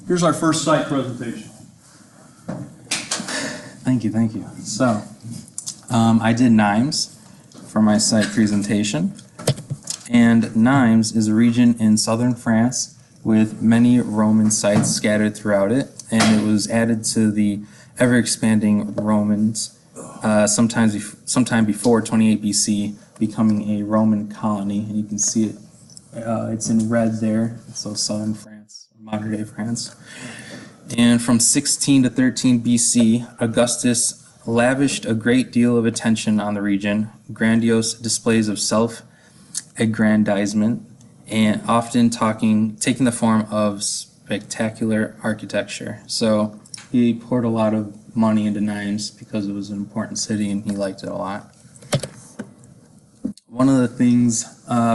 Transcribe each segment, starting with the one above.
Here's our first site presentation. Thank you, thank you. So, I did Nimes for my site presentation, and Nimes is a region in southern France with many Roman sites scattered throughout it, and it was added to the ever-expanding Romans sometime before 28 BC, becoming a Roman colony, and you can see it. It's in red there, so southern France, modern-day France. And from 16 to 13 BC, Augustus lavished a great deal of attention on the region, grandiose displays of self-aggrandizement, and often taking the form of spectacular architecture. So he poured a lot of money into Nimes because it was an important city and he liked it a lot. One of the things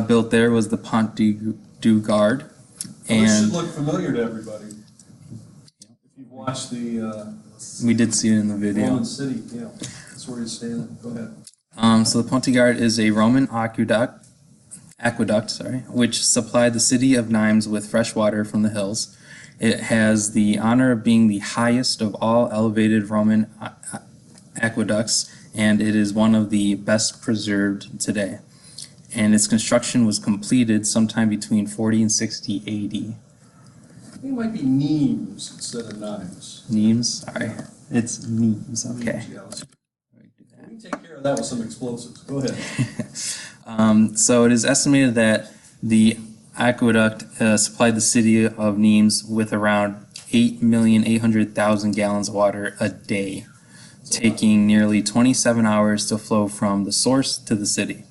built there was the Pont du Gard. This should look familiar to everybody. If you've watched we did see it in the video. Roman city, yeah, that's where he's standing. Go ahead. So the Pont du Gard is a Roman aqueduct, which supplied the city of Nimes with fresh water from the hills. It has the honor of being the highest of all elevated Roman aqueducts, and it is one of the best preserved today. And its construction was completed sometime between 40 and 60 AD. It might be Nimes instead of Nimes. Nimes? Sorry. It's Nimes, okay. Yeah, we can take care of that with some explosives. Go ahead. So it is estimated that the aqueduct supplied the city of Nimes with around 8,800,000 gallons of water a day, taking nearly 27 hours to flow from the source to the city.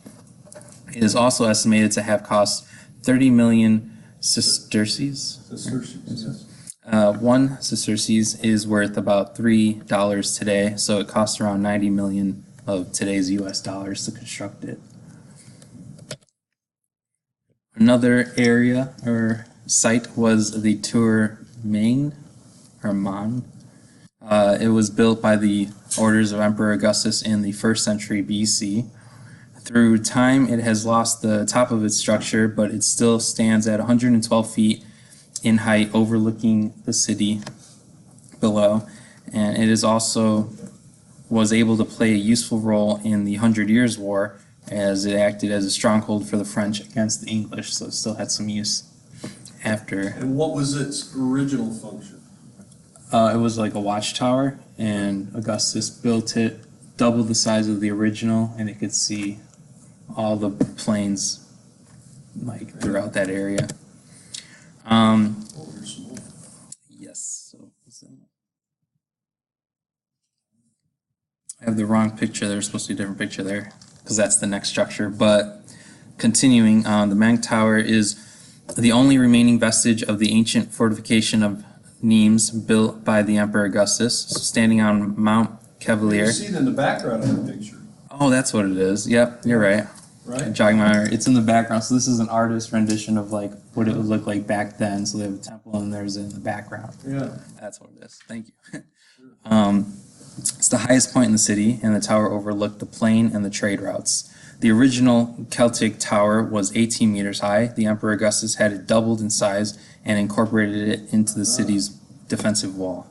It is also estimated to have cost 30 million sesterces. Yes. One sesterces is worth about $3 today, so it costs around 90 million of today's US dollars to construct it. Another area or site was the Tour Main, or Mon. It was built by the orders of Emperor Augustus in the 1st century BC. Through time, it has lost the top of its structure, but it still stands at 112 feet in height, overlooking the city below. And it is also was able to play a useful role in the 100 Years' War, as it acted as a stronghold for the French against the English, so it still had some use after. And what was its original function? It was like a watchtower, and Augustus built it, double the size of the original, and it could see all the plains like throughout that area. Yes. So I have the wrong picture. There's supposed to be a different picture there because that's the next structure. But continuing, the Mang Tower is the only remaining vestige of the ancient fortification of Nimes built by the Emperor Augustus, standing on Mount Cavalier. You see it in the background of the picture. Oh, that's what it is. Yep, you're right. Right. Jogging my memory. It's in the background. So this is an artist rendition of like what it would look like back then. So they have a temple and there's it in the background. Yeah. That's what it is. Thank you. It's the highest point in the city, and the tower overlooked the plain and the trade routes. The original Celtic tower was 18 meters high. The Emperor Augustus had it doubled in size and incorporated it into the city's defensive wall.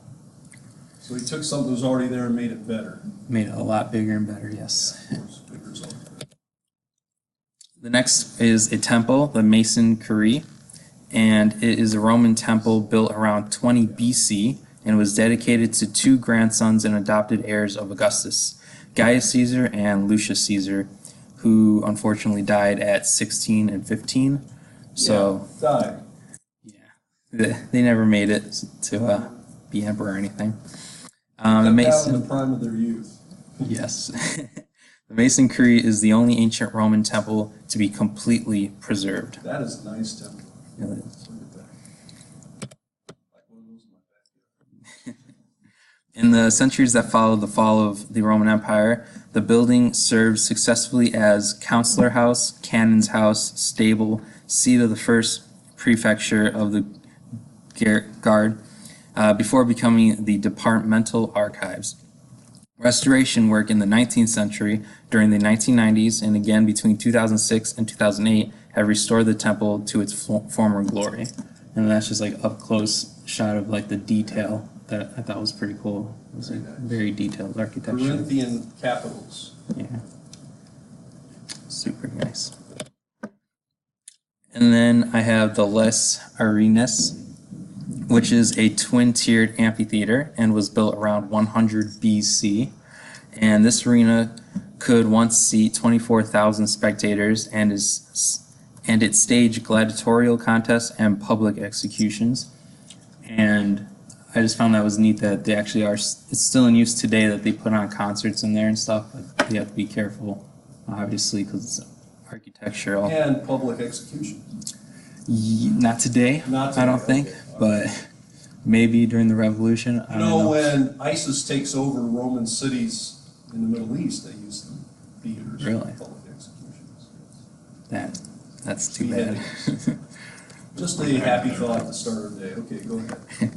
So he took something that was already there and made it better. Made it a lot bigger and better, yes. Of course, big result. The next is a temple, the Mason Curie, and it is a Roman temple built around 20 BC and was dedicated to two grandsons and adopted heirs of Augustus, Gaius Caesar and Lucius Caesar, who unfortunately died at 16 and 15. So died. Yeah, they never made it to be emperor or anything. The Mason, in the prime of their youth. Yes. The Mason Curie is the only ancient Roman temple to be completely preserved. That is a nice temple. It is. In the centuries that followed the fall of the Roman Empire, the building served successfully as councilor house, canon's house, stable, seat of the first prefecture of the guard, before becoming the departmental archives. Restoration work in the 19th century, during the 1990s, and again between 2006 and 2008, have restored the temple to its former glory. and that's just like up close shot of like the detail that I thought was pretty cool. It was like very detailed architecture. Corinthian capitals. Yeah, super nice. And then I have the Les Arenas, which is a twin-tiered amphitheater and was built around 100 BC. And this arena could once seat 24,000 spectators and it staged gladiatorial contests and public executions. And I just found that was neat that they actually are, it's still in use today, that they put on concerts in there and stuff, but you have to be careful, obviously, because it's architectural. And public execution. Not today, Not I don't today, think, okay. but maybe during the revolution. I You don't know, know. when ISIS takes over Roman cities in the Middle East, they use them theaters Really? for public executions. That's too bad. Just a happy thought at the start of the day. Okay, go ahead.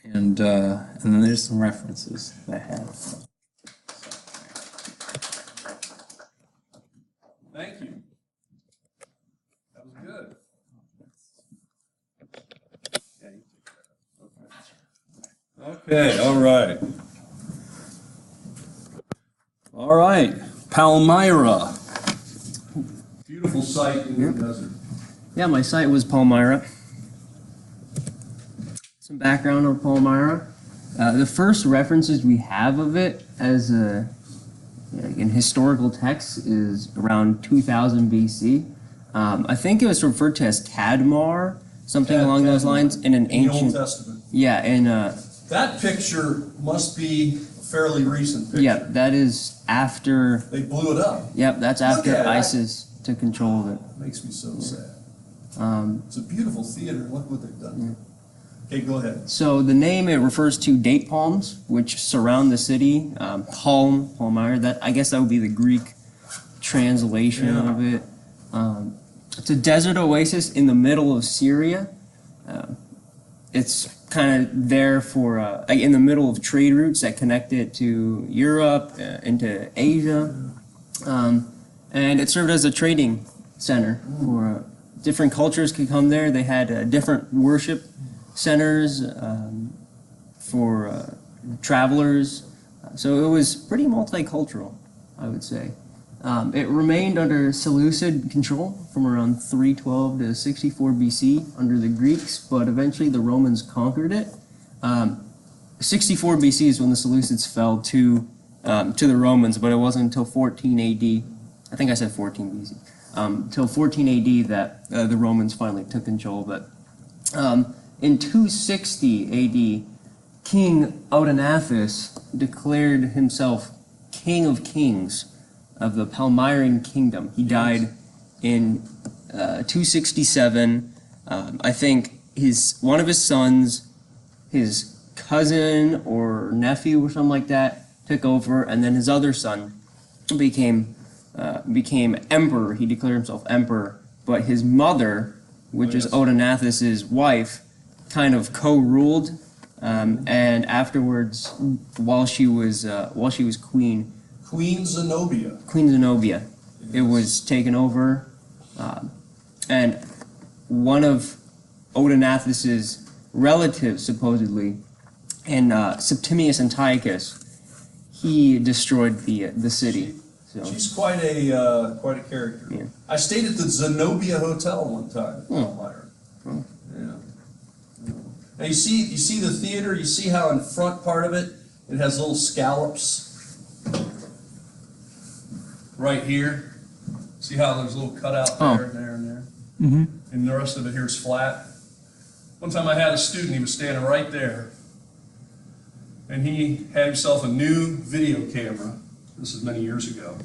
And then there's some references that I have. Thank you. That was good. Yeah, you take that. Okay, all right. All right, Palmyra. Beautiful site in the desert. Yeah, my site was Palmyra. Some background on Palmyra. The first references we have of it as in historical texts is around 2000 BC. I think it was referred to as Tadmor, something along those lines, in an In the Old ancient. Testament. Yeah, in That picture must be a fairly recent picture. yeah, that is after. They blew it up. Yep, that's Look after at it. ISIS took control of it. Makes me so sad. Um, It's a beautiful theater. Look what they've done. Okay, go ahead. So the name, it refers to date palms, which surround the city. Palmyra, that I guess that would be the Greek translation Yeah. of it. It's a desert oasis in the middle of Syria. It's kind of there for, like in the middle of trade routes that connect it to Europe, into Asia. And it served as a trading center for different cultures could come there. They had different worship centers for travelers. So it was pretty multicultural, I would say. It remained under Seleucid control from around 312 to 64 BC under the Greeks, but eventually the Romans conquered it. 64 BC is when the Seleucids fell to the Romans, but it wasn't until 14 AD. I think I said 14 BC. Till 14 AD that the Romans finally took control of it. In 260 AD, King Odenathus declared himself King of Kings of the Palmyran Kingdom. He died in 267. I think one of his sons, his cousin or nephew or something like that, took over, and then his other son became emperor. He declared himself emperor, but his mother, which is Odenathus's wife, kind of co-ruled, and afterwards, while she was queen, Queen Zenobia. Queen Zenobia, it was taken over, and one of Odenathus's relatives, supposedly, and Septimius Antiochus, he destroyed the city. So. She's quite a character. Yeah. I stayed at the Zenobia Hotel one time in Palmyra. Oh. Yeah. Now you see the theater. You see how in front part of it has little scallops right here. See how there's a little cutout there and there and there. Mm-hmm. And the rest of it here is flat. One time I had a student. He was standing right there, and he had himself a new video camera. This is many years ago,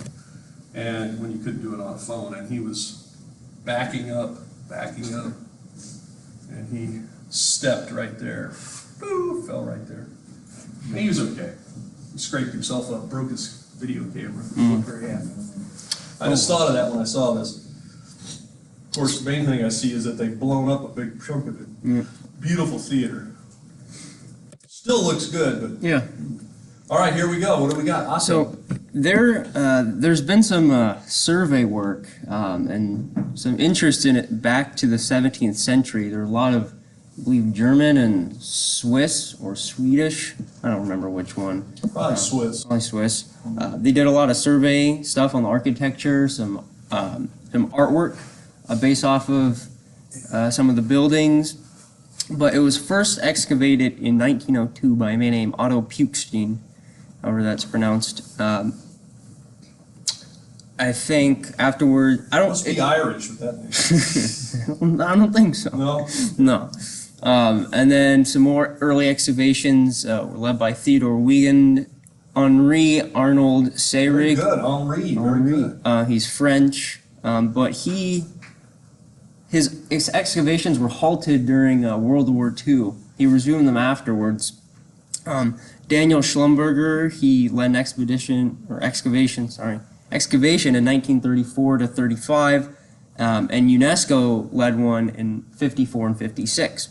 and when you couldn't do it on a phone, and he was backing up, and he stepped right there. Boo, fell right there. And he was okay. He scraped himself up, broke his video camera. He wasn't very happy. I just thought of that when I saw this. Of course, the main thing I see is that they've blown up a big chunk of it. Yeah. Beautiful theater. Still looks good, but Yeah. all right, here we go. What do we got? So there's been some survey work and some interest in it back to the 17th century. There are a lot of I believe German and Swiss or Swedish. I don't remember which one. Probably Swiss. Probably Swiss. They did a lot of survey stuff on the architecture, some artwork based off of some of the buildings. But it was first excavated in 1902 by a man named Otto Peuckstein, however that's pronounced. I think afterward, Must be Irish with that name. I don't think so. No? No. And then some more early excavations were led by Theodore Wiegand, Henri Arnold Very Seyrig. good, Henri, very good. He's French, but his excavations were halted during World War II. He resumed them afterwards. Daniel Schlumberger, he led an excavation in 1934 to 35, and UNESCO led one in 54 and 56.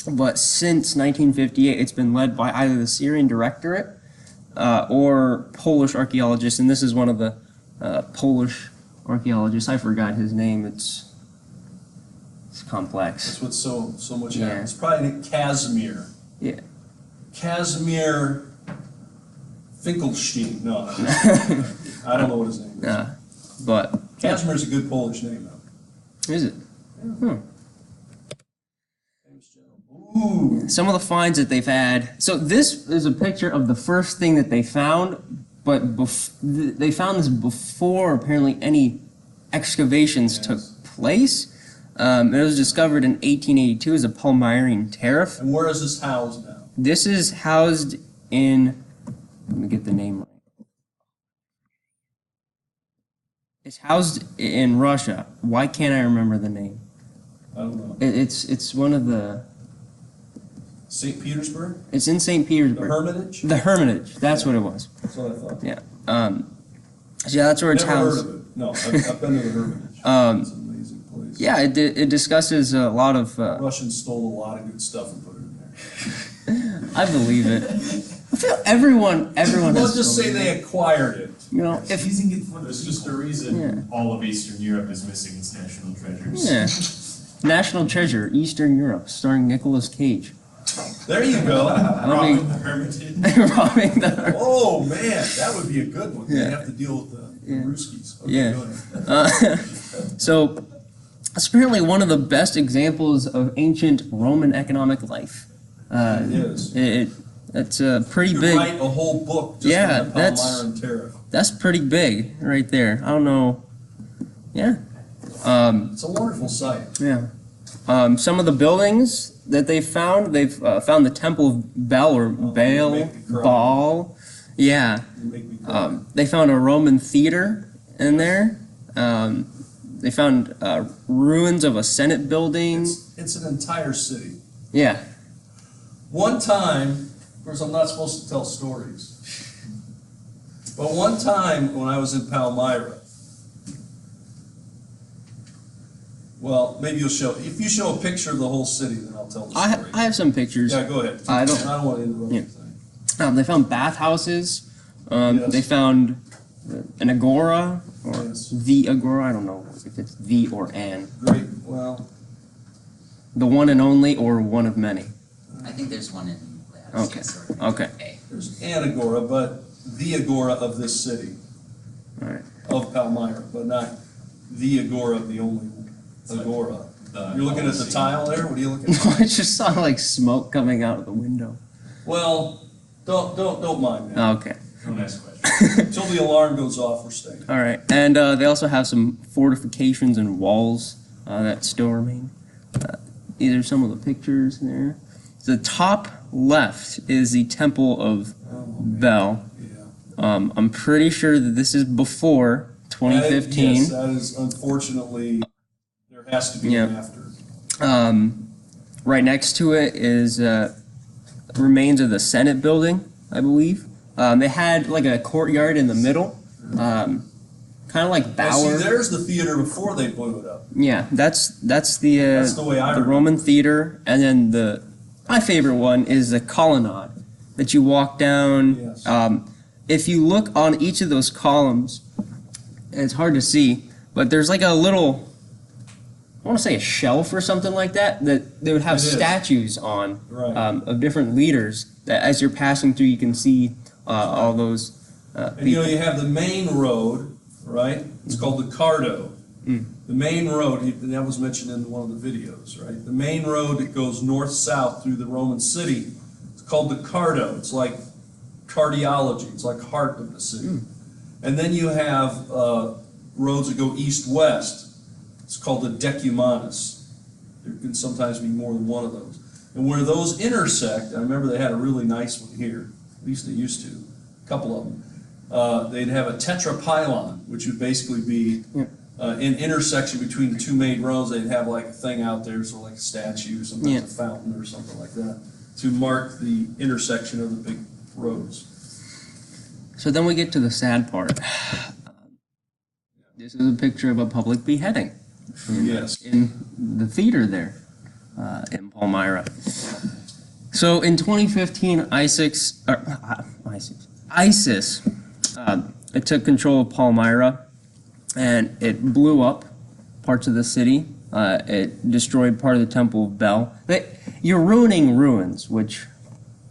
But since 1958, it's been led by either the Syrian Directorate or Polish archaeologists, and this is one of the Polish archaeologists. I forgot his name. It's complex. That's what's so much Yeah. happening. It's probably Casimir. Yeah. Casimir Finkelstein. No, I don't know what his name is. But Casimir's a good Polish name, though. is it? Famous general. Ooh. Some of the finds that they've had. So this is a picture of the first thing that they found, but they found this before apparently any excavations took place. It was discovered in 1882 as a Palmyrene tariff. And where is this housed now? This is housed in, let me get the name right. It's housed in Russia. Why can't I remember the name? I don't know. It's one of the, St. Petersburg? it's in St. The Petersburg. Hermitage? The Hermitage, that's what it was. That's what I thought. Yeah. So yeah, that's where it's Never heard housed. of it. No, I've been to the Hermitage. It's an amazing place. Yeah, it discusses a lot of. Russians stole a lot of good stuff and put it in there. I believe it. I feel everyone We'll has. just say they acquired it. You know, if Using it for There's just a reason Yeah. all of Eastern Europe is missing its national treasures. yeah, National Treasure, Eastern Europe, starring Nicolas Cage. There you go. Robbing the Hermitage. Robbing the. Oh, man, that would be a good one. Yeah. They have to deal with the Yeah. Ruskies. Okay, Yeah. go ahead. So, it's apparently one of the best examples of ancient Roman economic life. It is. It's a pretty You could big. write a whole book just Yeah, on the that's- Palmyran tariff. That's pretty big right there. I don't know. Yeah. It's a wonderful site. Yeah. Some of the buildings that they've found the Temple of Bel or you Baal, make me cry. Baal. Yeah. You make me cry. They found a Roman theater in there. They found ruins of a Senate building. It's an entire city. Yeah. One time, of course, I'm not supposed to tell stories, but one time when I was in Palmyra, well, maybe you'll show, if you show a picture of the whole city, then I'll tell the story. I have some pictures. Yeah, go ahead. I don't- want to interrupt Yeah. anything. They found bathhouses. Yes. They found an agora or Yes. the agora. I don't know if it's the or an. Great, well, The one and only or one of many. I think there's one in Okay, sort of okay. A. there's an agora, but the agora of this city, All right. of Palmyra, but not the agora, the only agora. You're looking at the tile there? What are you looking at? I just saw like smoke coming out of the window. Well, don't mind me. Okay. Oh, nice question. Until the alarm goes off, we're staying. All right. And they also have some fortifications and walls that still remain. These are some of the pictures there. The top left is the Temple of Bel. Yeah. I'm pretty sure that this is before 2015. Yes, that is unfortunately, there has to be an after. Right next to it is remains of the Senate building, I believe. They had like a courtyard in the middle, kind of like Now, see, Bower. there's the theater before they blew it up. Yeah, that's the That's the way I the remember. Roman theater, and then my favorite one is the colonnade that you walk down. Yes. If you look on each of those columns, it's hard to see, but there's like a little want to say a shelf or something like that they would have It is. statues on Right. of different leaders that as you're passing through you can see all those And you know, people. you have the main road, right? It's called the Cardo. The main road, and that was mentioned in one of the videos, right? The main road that goes north-south through the Roman city, it's called the Cardo. It's like cardiology, it's like heart of the city. And then you have roads that go east-west. It's called the Decumanus. There can sometimes be more than one of those. And where those intersect, I remember they had a really nice one here, at least they used to, a couple of them. They'd have a tetrapylon, which would basically be an intersection between the two main roads. They'd have like a thing out there, sort of like a statue, sometimes Yeah. a fountain or something like that, to mark the intersection of the big roads. So then we get to the sad part. This is a picture of a public beheading Yes. in the theater there in Palmyra. So in 2015, ISIS it took control of Palmyra, and it blew up parts of the city. It destroyed part of the Temple of Bel. You're ruining ruins, which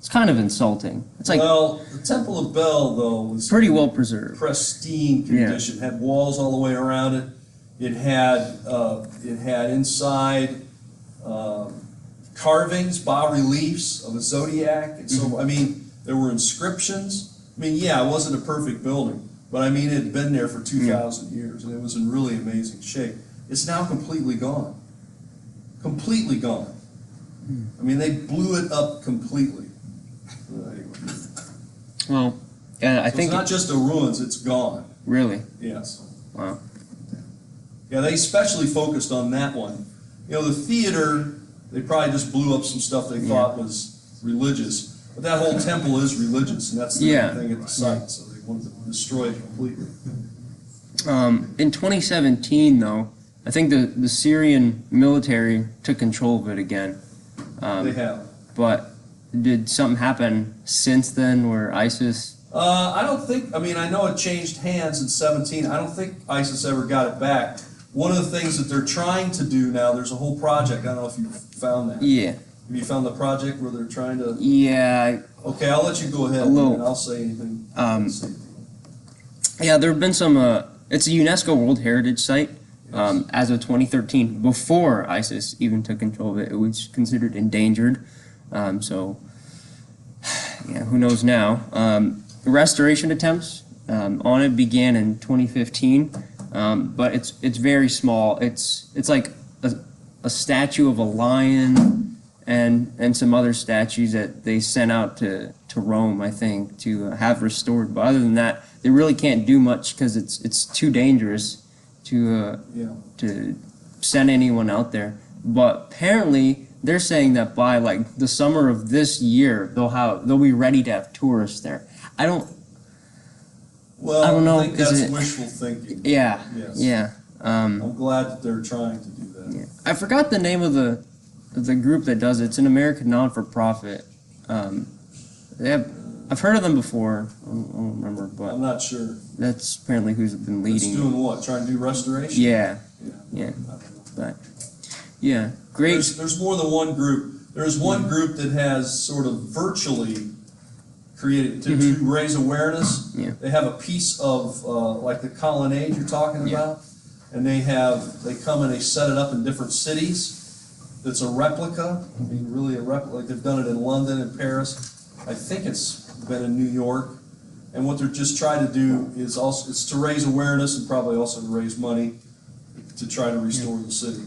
is kind of insulting. It's like Well, the Temple of Bel, though, was pretty well preserved. pristine condition. Had walls all the way around it. It had inside carvings, bas reliefs of a zodiac, and so I mean there were inscriptions. I mean, yeah, it wasn't a perfect building, but I mean it had been there for 2,000 years, and it was in really amazing shape. It's now completely gone. Completely gone. I mean, they blew it up completely. Anyway. Well, and I So think it's not just the ruins; it's gone. really. Yes. Wow. Yeah, they especially focused on that one. You know, the theater, they probably just blew up some stuff they thought was religious. But that whole temple is religious, and that's the Yeah. other thing at the site, so they wanted to destroy it completely. In 2017, though, I think the Syrian military took control of it again. They have. But did something happen since then where ISIS? I don't think, I mean, I know it changed hands in 17. I don't think ISIS ever got it back. One of the things that they're trying to do now, there's a whole project, I don't know if you found that. Yeah. Have you found the project where they're trying to, Yeah. okay, I'll let you go ahead A little. and I'll say anything. Yeah, there have been some. It's a UNESCO World Heritage Site as of 2013. Before ISIS even took control of it, it was considered endangered. So, yeah, who knows now? Restoration attempts on it began in 2015, but it's very small. It's like a statue of a lion and some other statues that they sent out to Rome, I think, to have restored. But other than that, they really can't do much because it's too dangerous to send anyone out there. But apparently, they're saying that by like the summer of this year, they'll be ready to have tourists there. Well, I don't know, I think is that's it- wishful thinking. Yeah, Yes. yeah. I'm glad that they're trying to do that. Yeah. I forgot the name of the group that does it. It's an American non-for-profit. I've heard of them before. I don't remember, I'm but not sure. that's apparently who's been It's leading. doing what? Trying to do restoration? Yeah, Yeah. yeah, I don't know. but yeah, great. There's more than one group. There's one group that has sort of virtually created to raise awareness. Yeah. They have a piece of like the colonnade you're talking Yeah. about, and they come and they set it up in different cities. It's a replica. I mean, really a replica. Like they've done it in London and Paris. I think it's been in New York. And what they're just trying to do is also it's to raise awareness and probably also to raise money to try to restore the city.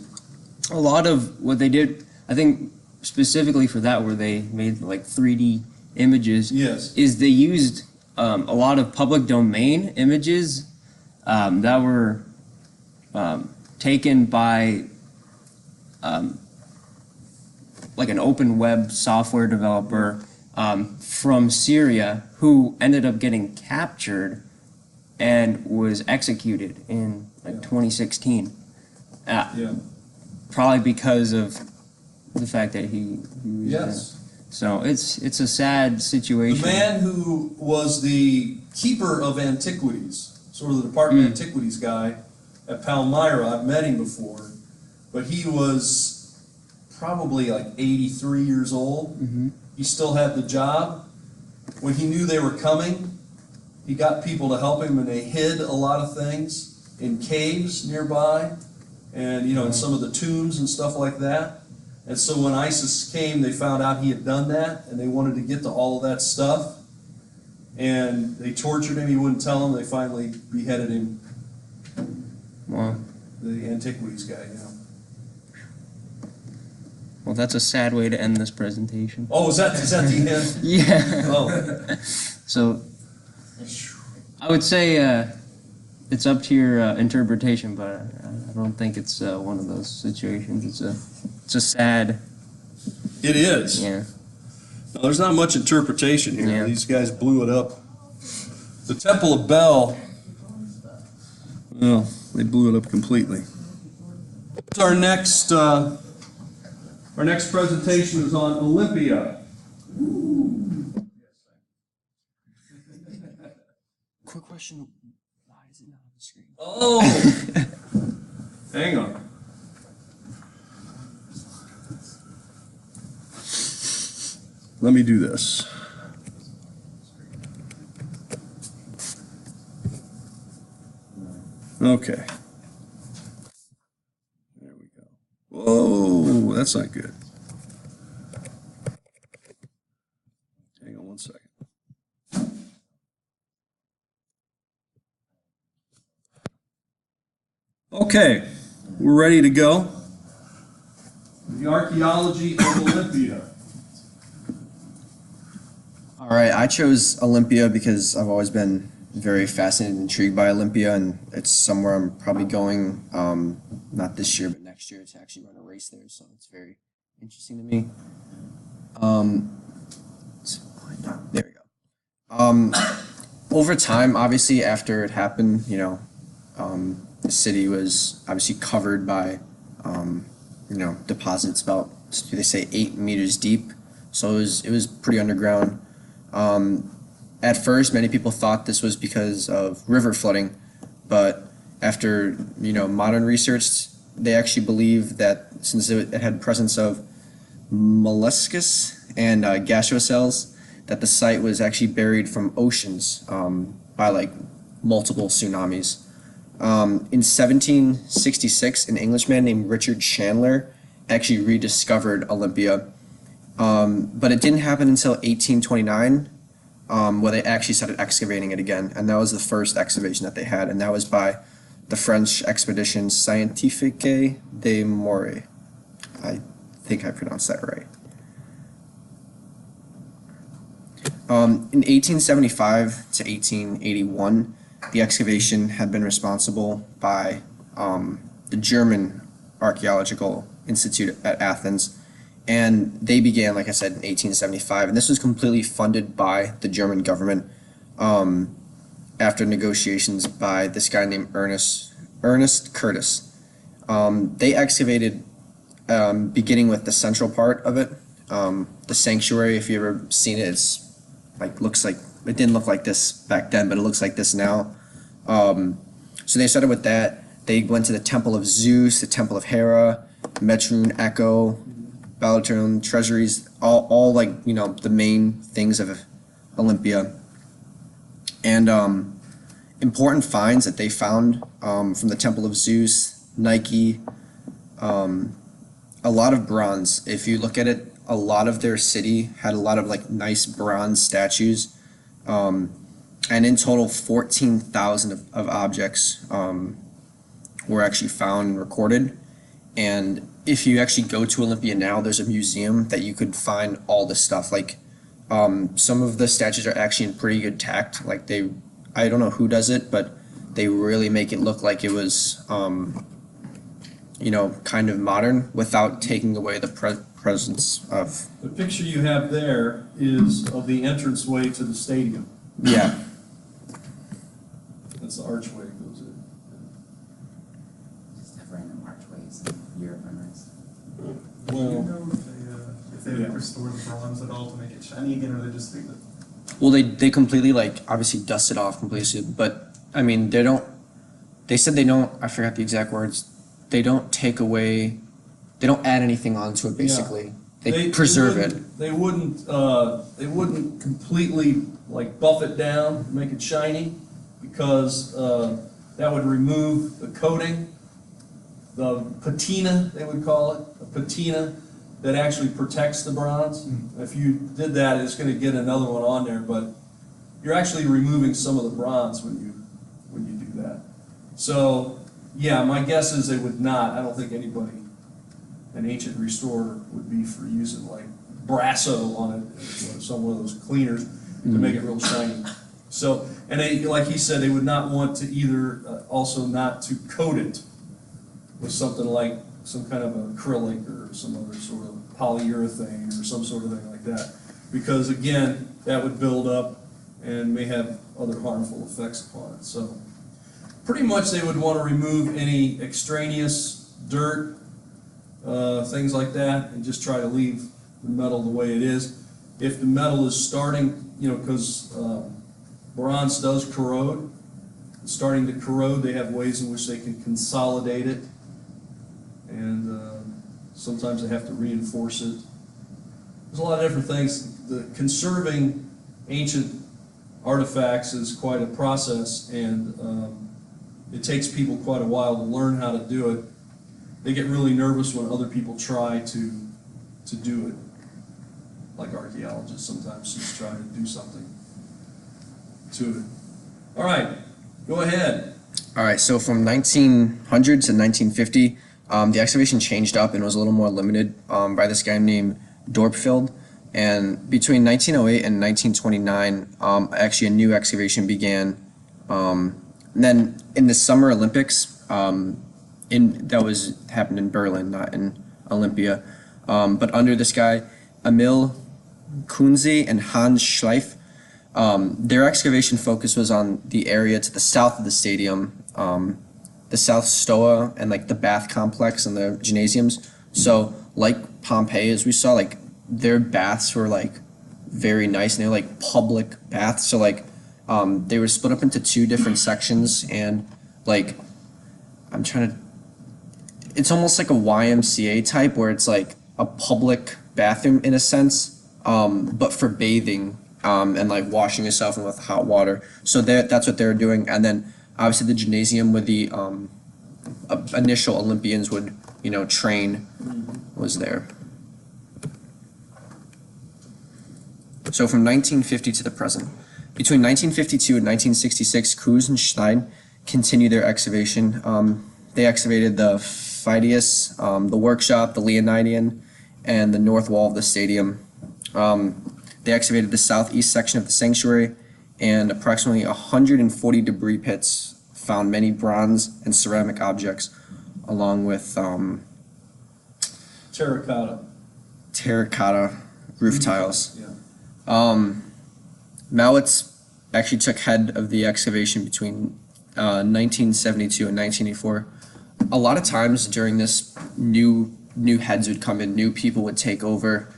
A lot of what they did, I think specifically for that, where they made like 3D images, Yes. is they used a lot of public domain images that were taken by like an open web software developer from Syria who ended up getting captured and was executed in like 2016. Yeah. Probably because of the fact that he was, Yes. so it's a sad The situation. man who was the keeper of antiquities, sort of the Department of Antiquities guy at Palmyra, I've met him before. but he was probably like 83 years old. He still had the job. When he knew they were coming, he got people to help him, and they hid a lot of things in caves nearby, and in some of the tombs and stuff like that. And so when ISIS came, they found out he had done that, and they wanted to get to all of that stuff. And they tortured him. He wouldn't tell them. They finally beheaded him. Wow. The antiquities guy, Well, that's a sad way to end this presentation. Oh, is that the end? Yeah. Oh, So, I would say it's up to your interpretation, but I don't think it's one of those situations. It's a sad, it is. yeah. No, there's not much interpretation here. Yeah. These guys blew it up. The Temple of Bel, well, they blew it up completely. Our next presentation is on Olympia. Quick question, why is it not on the screen? Oh, hang on. Let me do this. Okay. There we go. Whoa, that's not good. Hang on one second. Okay, we're ready to go. The archaeology of Olympia. All right, I chose Olympia because I've always been very fascinated and intrigued by Olympia, and it's somewhere I'm probably going, not this year, but next year to actually run a race there, so it's very interesting to me. There we go. Over time, obviously, after it happened, the city was obviously covered by, deposits about, they say, 8 meters deep, so it was pretty underground. At first, many people thought this was because of river flooding, but after modern research, they actually believe that since it had presence of molluscus and gaseous cells, that the site was actually buried from oceans by like multiple tsunamis. In 1766, an Englishman named Richard Chandler actually rediscovered Olympia, but it didn't happen until 1829. Where they actually started excavating it again, and that was the first excavation that they had, and that was by the French expedition Scientifique de More. I think I pronounced that right. In 1875 to 1881, the excavation had been responsible by the German Archaeological Institute at Athens. And they began, like I said, in 1875, and this was completely funded by the German government after negotiations by this guy named Ernest Curtis. They excavated, beginning with the central part of it, the sanctuary. If you've ever seen it, it's looks like it didn't look like this back then, but it looks like this now. So they started with that. They went to the Temple of Zeus, the Temple of Hera, Metroon, Echo, Balaton, treasuries, all the main things of Olympia. And important finds that they found from the Temple of Zeus, Nike, a lot of bronze. If you look at it, a lot of their city had a lot of nice bronze statues. And in total, 14,000 of objects were actually found and recorded. And if you actually go to Olympia now, there's a museum that you could find all this stuff. Some of the statues are actually in pretty good tact. I don't know who does it, but they really make it look like it was, kind of modern without taking away the presence of. The picture you have there is of the entranceway to the stadium. Yeah. That's the archway that goes in. Just have random archways in Europe and Ice. Do you know if they restored the bronze at all to make it shiny again, or they just leave it? Well, they completely obviously dust it off completely, but I mean they said they don't, I forgot the exact words, they don't take away, they don't add anything onto it, basically. They preserve it. They wouldn't completely like buff it down, make it shiny, because that would remove the coating, the patina, they would call it, a patina that actually protects the bronze. If you did that, it's gonna get another one on there, but you're actually removing some of the bronze when you do that. So, yeah, my guess is they would not. I don't think anybody, an ancient restorer, would be for using like Brasso on it, or some one of those cleaners to make it real shiny. So, and they, like he said, they would not want to either, also not to coat it with something like some kind of acrylic or some other sort of polyurethane or some sort of thing like that. Because again, that would build up and may have other harmful effects upon it. So pretty much they would want to remove any extraneous dirt, things like that, and just try to leave the metal the way it is. If the metal is starting, you know, because bronze does corrode, it's starting to corrode, they have ways in which they can consolidate it, and sometimes they have to reinforce it. There's a lot of different things. The conserving ancient artifacts is quite a process, and it takes people quite a while to learn how to do it. They get really nervous when other people try to do it, like archaeologists sometimes just try to do something to it. All right, go ahead. All right, so from 1900 to 1950, the excavation changed up and was a little more limited by this guy named Dorpfield. And between 1908 and 1929, actually a new excavation began. And then in the Summer Olympics, that happened in Berlin, not in Olympia. But under this guy, Emil Kunze and Hans Schleif, their excavation focus was on the area to the south of the stadium, the South Stoa and like the bath complex and the gymnasiums. So like Pompeii, as we saw, like their baths were like very nice and they're like public baths. So like they were split up into two different sections, and like it's almost like a YMCA type where it's like a public bathroom in a sense, but for bathing and like washing yourself with hot water. So that's what they were doing. And then obviously the gymnasium where the initial Olympians would, train was there. So from 1950 to the present. Between 1952 and 1966, Cruz and Stein continued their excavation. They excavated the Phidias, the workshop, the Leonidian, and the north wall of the stadium. They excavated the southeast section of the sanctuary, and approximately 140 debris pits found many bronze and ceramic objects, along with terracotta roof tiles. Yeah. Mallets actually took head of the excavation between 1972 and 1984. A lot of times during this, new heads would come in, new people would take over,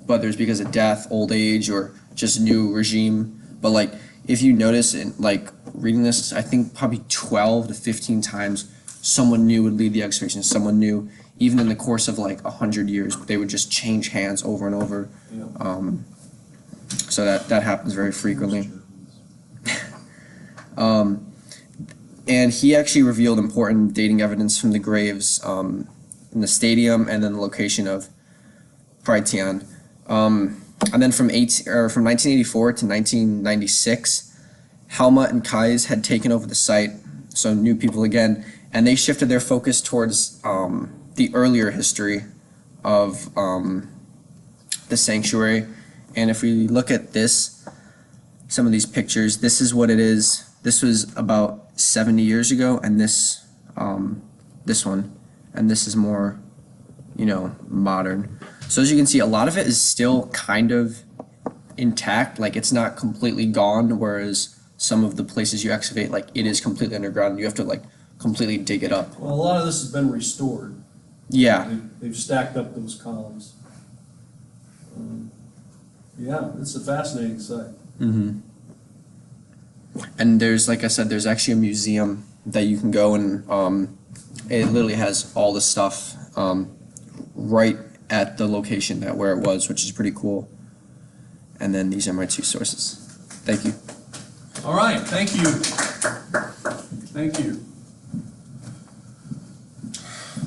whether it's because of death, old age, or just new regime. But like, if you notice in like reading this, I think probably 12 to 15 times someone new would lead the excavation. Someone new, even in the course of like 100 years, they would just change hands over and over. Yeah. So that happens very frequently. And he actually revealed important dating evidence from the graves in the stadium and then the location of Praitian. And then from 1984 to 1996, Helma and Kais had taken over the site, so new people again, and they shifted their focus towards the earlier history of the sanctuary. And if we look at some of these pictures, this is what it is. This was about 70 years ago, and this one, and this is more, modern. So as you can see, a lot of it is still kind of intact, like it's not completely gone, whereas some of the places you excavate, like it is completely underground, and you have to like completely dig it up. Well, a lot of this has been restored. Yeah. They've stacked up those columns. Yeah, it's a fascinating site. Mm-hmm. And there's, like I said, there's actually a museum that you can go and It literally has all the stuff right at the location that where it was, which is pretty cool. And then these are my two sources. Thank you. All right, thank you. Thank you.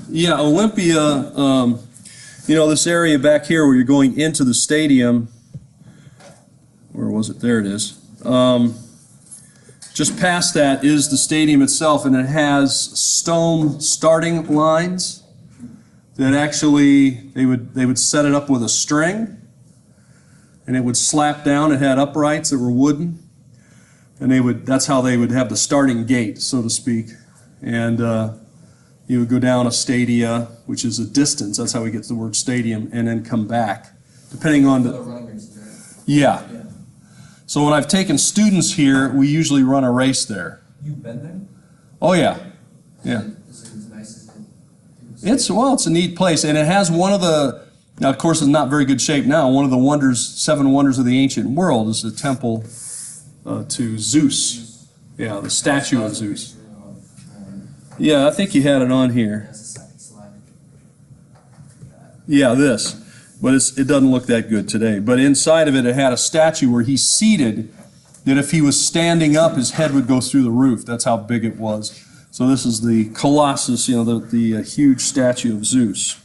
Yeah, Olympia, you know, this area back here where you're going into the stadium, where was it? There it is. Just past that is the stadium itself, and it has stone starting lines that actually they would set it up with a string, and it would slap down. It had uprights that were wooden, and that's how they would have the starting gate, so to speak. And you would go down a stadia, which is a distance. That's how we get the word stadium, and then come back, depending on the. Yeah. So when I've taken students here, we usually run a race there. You've been there? Oh yeah, yeah. Is it as nice as it? It's a neat place, and it has one of the. Now, of course, it's not very good shape now. One of the seven wonders of the ancient world is the temple to Zeus. Yeah, the statue of Zeus. Yeah, I think you had it on here. That's a second slide. Yeah, this. But it doesn't look that good today. But inside of it, it had a statue where he's seated, that if he was standing up, his head would go through the roof. That's how big it was. So this is the Colossus, you know, the huge statue of Zeus.